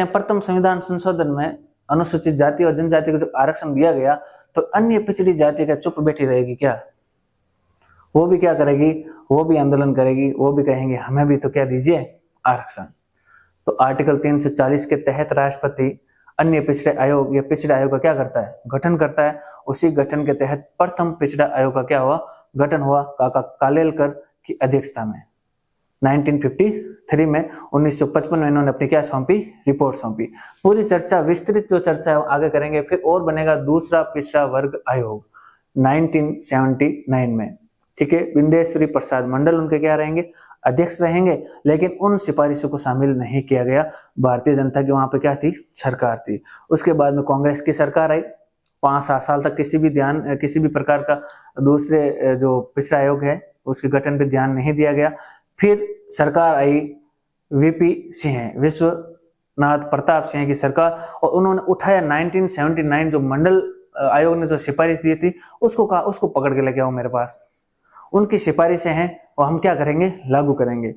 प्रथम संविधान संशोधन में अनुसूचित जाति और जनजाति को जो आरक्षण दिया गया, तो अन्य पिछड़ी जाति का चुप बैठी रहेगी क्या? वो भी क्या करेगी? वो भी आंदोलन करेगी, वो भी कहेंगे हमें भी तो क्या दीजिए आरक्षण। तो आर्टिकल 340 के तहत राष्ट्रपति अन्य पिछड़े आयोग या पिछड़े आयोग का क्या करता है? गठन करता है। उसी गठन के तहत प्रथम पिछड़ा आयोग का क्या हुआ? गठन हुआ काका कालेलकर की अध्यक्षता में 1953 में। 1955 में इन्होंने अपनी क्या सौंपी? रिपोर्ट सौंपी। पूरी चर्चा विस्तृत जो चर्चा है आगे करेंगे। फिर और बनेगा दूसरा पिछड़ा वर्ग आयोग 1979 में, ठीक है। विंदेश्वरी प्रसाद मंडल उनके क्या रहेंगे? अध्यक्ष रहेंगे। लेकिन उन सिफारिशों को शामिल नहीं किया गया। भारतीय जनता की वहां पे क्या थी? सरकार थी। उसके बाद में कांग्रेस की सरकार आई। 5-7 साल तक किसी भी प्रकार का दूसरे जो पिछड़ा आयोग है उसके गठन पे ध्यान नहीं दिया गया। फिर सरकार आई वीपी सिंह, विश्वनाथ प्रताप सिंह की सरकार, और उन्होंने उठाया 1979 जो मंडल आयोग ने जो सिफारिश दी थी उसको कहा उसको पकड़ के लेके आओ मेरे पास। उनकी सिफारिशें हैं और हम क्या करेंगे? लागू करेंगे।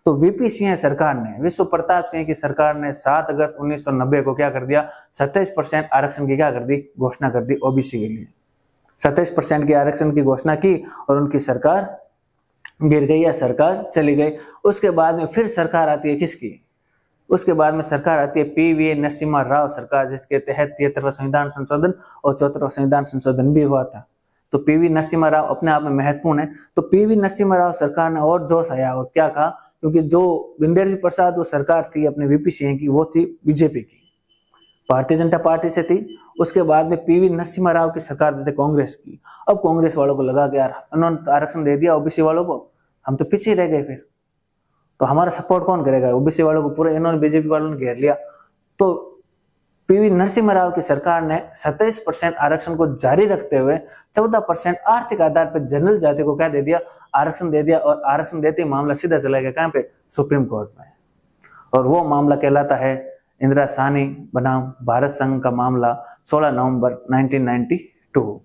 तो वीपी सिंह सरकार ने, विश्व प्रताप सिंह की सरकार ने 7 अगस्त 1990 को क्या कर दिया? 27% आरक्षण की क्या कर दी? घोषणा कर दी ओबीसी के लिए। 27% की आरक्षण की घोषणा की और उनकी सरकार गिर गई या सरकार चली गई। उसके बाद में फिर सरकार आती है किसकी? उसके बाद में सरकार आती है पीवी नरसिम्हा राव सरकार, जिसके तहत 73वां संविधान संशोधन और 74वां संविधान संशोधन भी हुआ था। तो पीवी नरसिम्हा राव अपने आप में महत्वपूर्ण है। तो पीवी नरसिम्हा राव सरकार ने और जोश आया और क्या कहा? क्योंकि जो विंदेश्वरी प्रसाद वो सरकार थी अपने वीपी सिंह की, वो थी बीजेपी की, भारतीय जनता पार्टी से थी। उसके बाद में पीवी नरसिम्हा राव की सरकार थे कांग्रेस की। अब कांग्रेस वालों को लगा कि यार उन्होंने आरक्षण दे दिया ओबीसी वालों को, हम तो पीछे रह गए, फिर तो हमारा सपोर्ट कौन करेगा? ओबीसी वालों को पूरे इन्होंने बीजेपी वालों ने घेर लिया। तो पीवी नरसिम्हा राव की सरकार ने 27% आरक्षण को जारी रखते हुए 14% आर्थिक आधार पर जनरल जाति को क्या दे दिया? आरक्षण दे दिया। और आरक्षण देते ही मामला सीधा चला गया कहां पे? सुप्रीम कोर्ट में। और वो मामला कहलाता है इंदिरा साहनी बनाम भारत संघ का मामला 16 नवंबर 1992,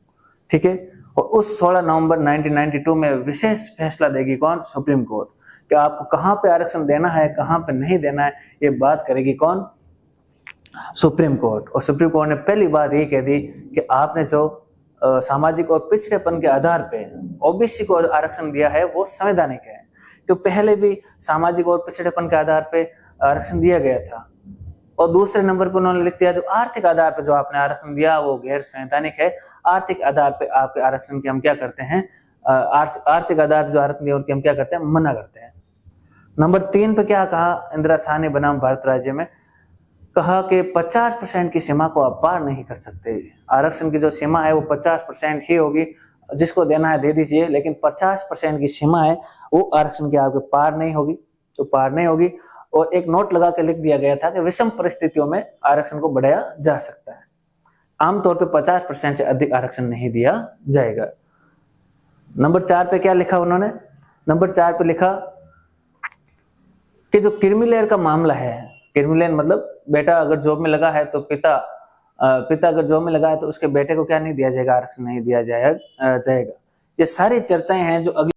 ठीक है। और उस 16 नवंबर 1992 में विशेष फैसला देगी कौन? सुप्रीम कोर्ट, कि आपको कहां पे आरक्षण देना है कहां पे नहीं देना है, ये बात करेगी कौन? Supreme court. और सुप्रीम कोर्ट ने पहली बात ये कह दी कि आपने जो सामाजिक और पिछड़ेपन के आधार पे ओबीसी को आरक्षण दिया है वो संवैधानिक है। तो पहले भी सामाजिक और पिछड़ेपन के आधार पे आरक्षण दिया गया था। और दूसरे नंबर पर उन्होंने लिख दिया जो आर्थिक आधार पर जो आपने आरक्षण दिया वो गैर संवैधानिक है। आर्थिक आधार पे आपके आरक्षण की हम क्या करते हैं? आर्थिक आधार पर जो आरक्षण दिया उनकी हम क्या करते हैं? मना करते हैं। नंबर 3 पे क्या कहा इंदिरा साहनी बनाम भारत राज्य में? कहा कि 50% की सीमा को आप पार नहीं कर सकते। आरक्षण की जो सीमा है वो 50% ही होगी, जिसको देना है दे दीजिए, लेकिन 50% की सीमा है वो आरक्षण की आपके पार नहीं होगी, तो पार नहीं होगी। और एक नोट लगा के लिख दिया गया था कि विषम परिस्थितियों में आरक्षण को बढ़ाया जा सकता है। आमतौर पे 50% से अधिक आरक्षण नहीं दिया जाएगा। नंबर 4 पे क्या लिखा उन्होंने? नंबर 4 पे लिखा कि जो क्रीमी का मामला है, क्रीमी मतलब बेटा अगर जॉब में लगा है तो पिता अगर जॉब में लगा है तो उसके बेटे को क्या नहीं दिया जाएगा? आरक्षण नहीं दिया जाएगा। ये सारी चर्चाएं हैं जो अगली